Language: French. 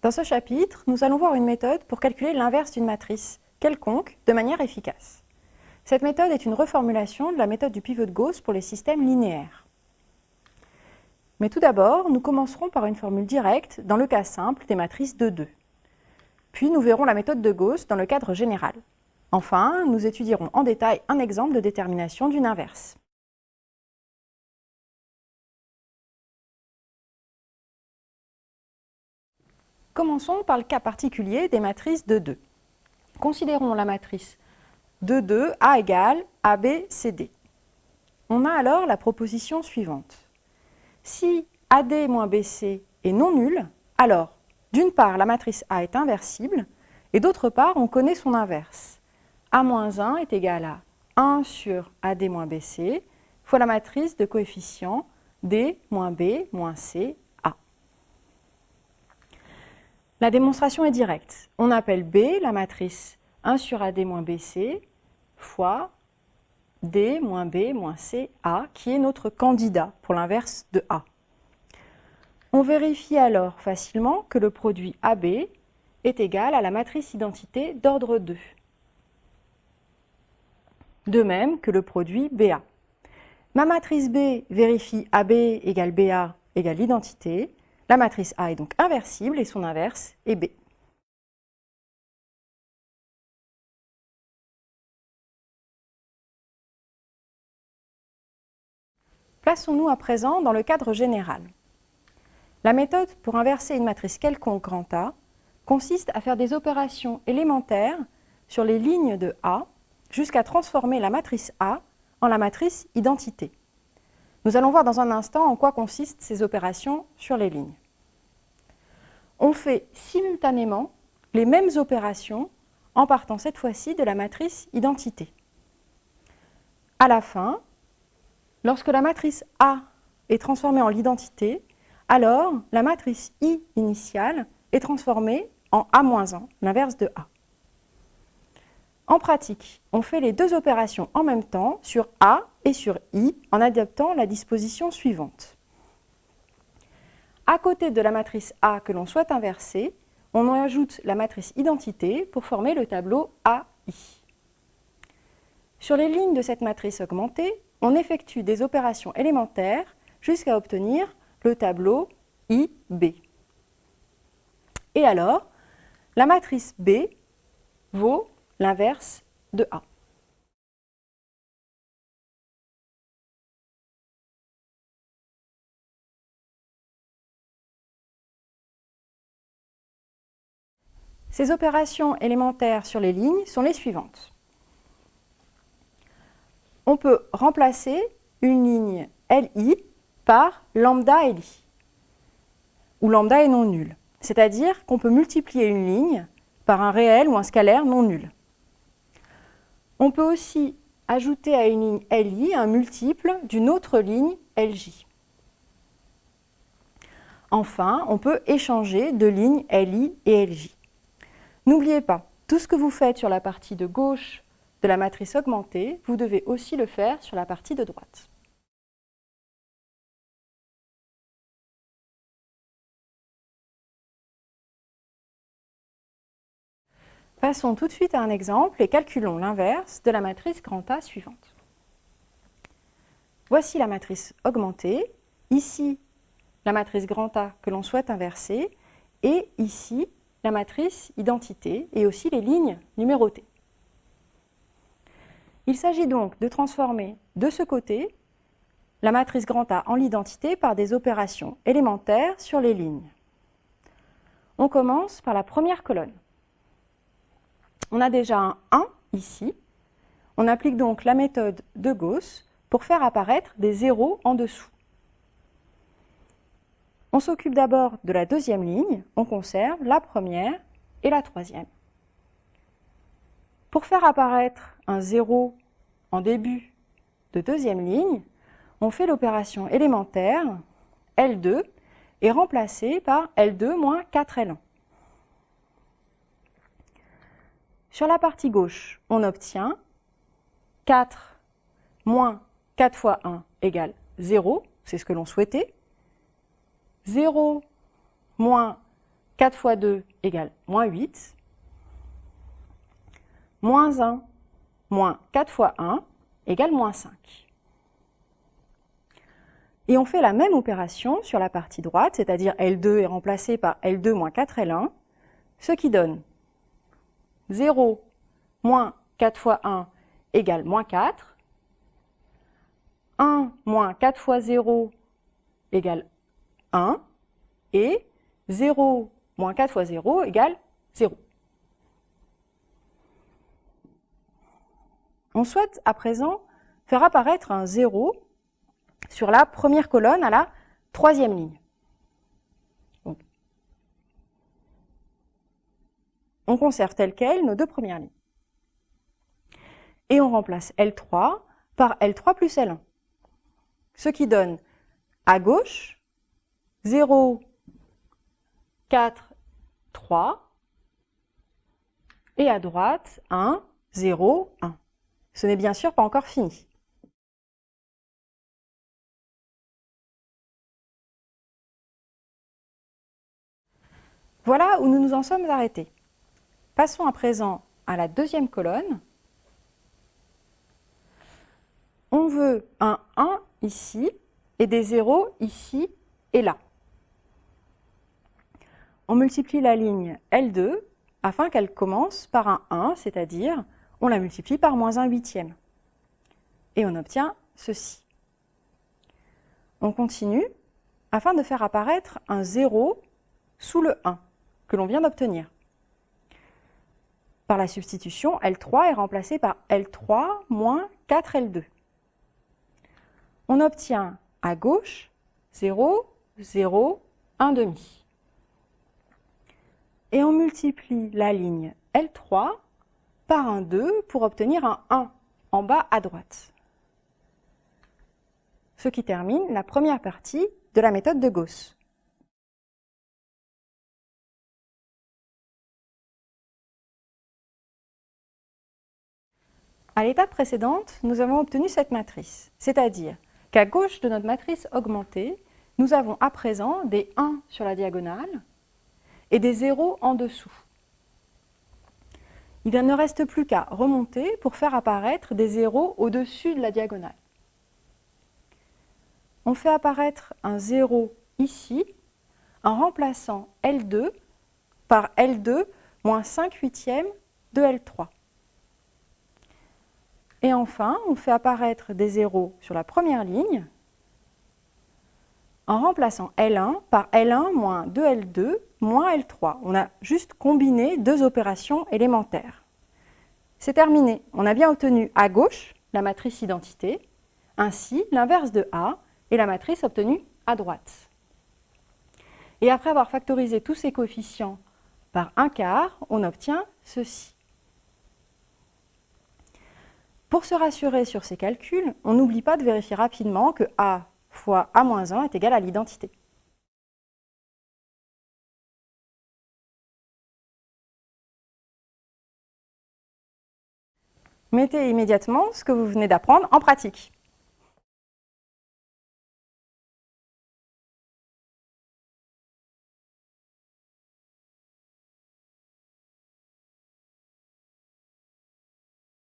Dans ce chapitre, nous allons voir une méthode pour calculer l'inverse d'une matrice quelconque de manière efficace. Cette méthode est une reformulation de la méthode du pivot de Gauss pour les systèmes linéaires. Mais tout d'abord, nous commencerons par une formule directe dans le cas simple des matrices 2-2. Puis nous verrons la méthode de Gauss dans le cadre général. Enfin, nous étudierons en détail un exemple de détermination d'une inverse. Commençons par le cas particulier des matrices 2-2. Considérons la matrice 2-2 A égale ABCD. On a alors la proposition suivante. Si AD moins BC est non nul, alors d'une part la matrice A est inversible et d'autre part on connaît son inverse. A moins 1 est égal à 1 sur AD moins BC fois la matrice de coefficients D moins B moins C A. La démonstration est directe. On appelle B la matrice 1 sur AD moins BC fois D moins B moins C A, qui est notre candidat pour l'inverse de A. On vérifie alors facilement que le produit AB est égal à la matrice identité d'ordre 2. De même que le produit BA. Ma matrice B vérifie AB égale BA égale l'identité. La matrice A est donc inversible et son inverse est B. Plaçons-nous à présent dans le cadre général. La méthode pour inverser une matrice quelconque grand A consiste à faire des opérations élémentaires sur les lignes de A jusqu'à transformer la matrice A en la matrice identité. Nous allons voir dans un instant en quoi consistent ces opérations sur les lignes. On fait simultanément les mêmes opérations en partant cette fois-ci de la matrice identité. À la fin, lorsque la matrice A est transformée en l'identité, alors la matrice I initiale est transformée en A-1, l'inverse de A. En pratique, on fait les deux opérations en même temps sur A et sur I en adoptant la disposition suivante. À côté de la matrice A que l'on souhaite inverser, on en ajoute la matrice identité pour former le tableau AI. Sur les lignes de cette matrice augmentée, on effectue des opérations élémentaires jusqu'à obtenir le tableau IB. Et alors, la matrice B vaut l'inverse de A. Ces opérations élémentaires sur les lignes sont les suivantes. On peut remplacer une ligne LI par lambda LI, où lambda est non nul. C'est-à-dire qu'on peut multiplier une ligne par un réel ou un scalaire non nul. On peut aussi ajouter à une ligne LI un multiple d'une autre ligne LJ. Enfin, on peut échanger deux lignes LI et LJ. N'oubliez pas, tout ce que vous faites sur la partie de gauche de la matrice augmentée, vous devez aussi le faire sur la partie de droite. Passons tout de suite à un exemple et calculons l'inverse de la matrice grand A suivante. Voici la matrice augmentée, ici la matrice grand A que l'on souhaite inverser, et ici la matrice identité et aussi les lignes numérotées. Il s'agit donc de transformer de ce côté la matrice grand A en l'identité par des opérations élémentaires sur les lignes. On commence par la première colonne. On a déjà un 1 ici. On applique donc la méthode de Gauss pour faire apparaître des zéros en dessous. On s'occupe d'abord de la deuxième ligne, on conserve la première et la troisième. Pour faire apparaître un 0 en début de deuxième ligne, on fait l'opération élémentaire L2 est remplacée par L2 moins 4L1. Sur la partie gauche, on obtient 4 moins 4 fois 1 égale 0, c'est ce que l'on souhaitait. 0 moins 4 fois 2 égale moins 8. Moins 1 moins 4 fois 1 égale moins 5. Et on fait la même opération sur la partie droite, c'est-à-dire L2 est remplacé par L2 moins 4L1, ce qui donne 0 moins 4 fois 1 égale moins 4. 1 moins 4 fois 0 égale 1. Et 0 moins 4 fois 0 égale 0. On souhaite à présent faire apparaître un 0 sur la première colonne à la troisième ligne. Donc, on conserve telles quelles nos deux premières lignes. Et on remplace L3 par L3 plus L1. Ce qui donne à gauche 0, 4, 3 et à droite 1, 0, 1. Ce n'est bien sûr pas encore fini. Voilà où nous nous en sommes arrêtés. Passons à présent à la deuxième colonne. On veut un 1 ici et des 0 ici et là. On multiplie la ligne L2 afin qu'elle commence par un 1, c'est-à-dire on la multiplie par moins 1 huitième. Et on obtient ceci. On continue afin de faire apparaître un 0 sous le 1 que l'on vient d'obtenir. Par la substitution, L3 est remplacé par L3 moins 4L2. On obtient à gauche 0, 0, 1 demi. Et on multiplie la ligne L3 par un 2 pour obtenir un 1 en bas à droite. Ce qui termine la première partie de la méthode de Gauss. À l'étape précédente, nous avons obtenu cette matrice, c'est-à-dire qu'à gauche de notre matrice augmentée, nous avons à présent des 1 sur la diagonale et des 0 en dessous. Il ne reste plus qu'à remonter pour faire apparaître des 0 au-dessus de la diagonale. On fait apparaître un 0 ici en remplaçant L2 par L2 moins 5 huitièmes de L3. Et enfin, on fait apparaître des 0 sur la première ligne en remplaçant L1 par L1 moins 2L2 moins L3. On a juste combiné deux opérations élémentaires. C'est terminé. On a bien obtenu à gauche la matrice identité, ainsi l'inverse de A et la matrice obtenue à droite. Et après avoir factorisé tous ces coefficients par 1/4, on obtient ceci. Pour se rassurer sur ces calculs, on n'oublie pas de vérifier rapidement que A fois A-1 est égal à l'identité. Mettez immédiatement ce que vous venez d'apprendre en pratique.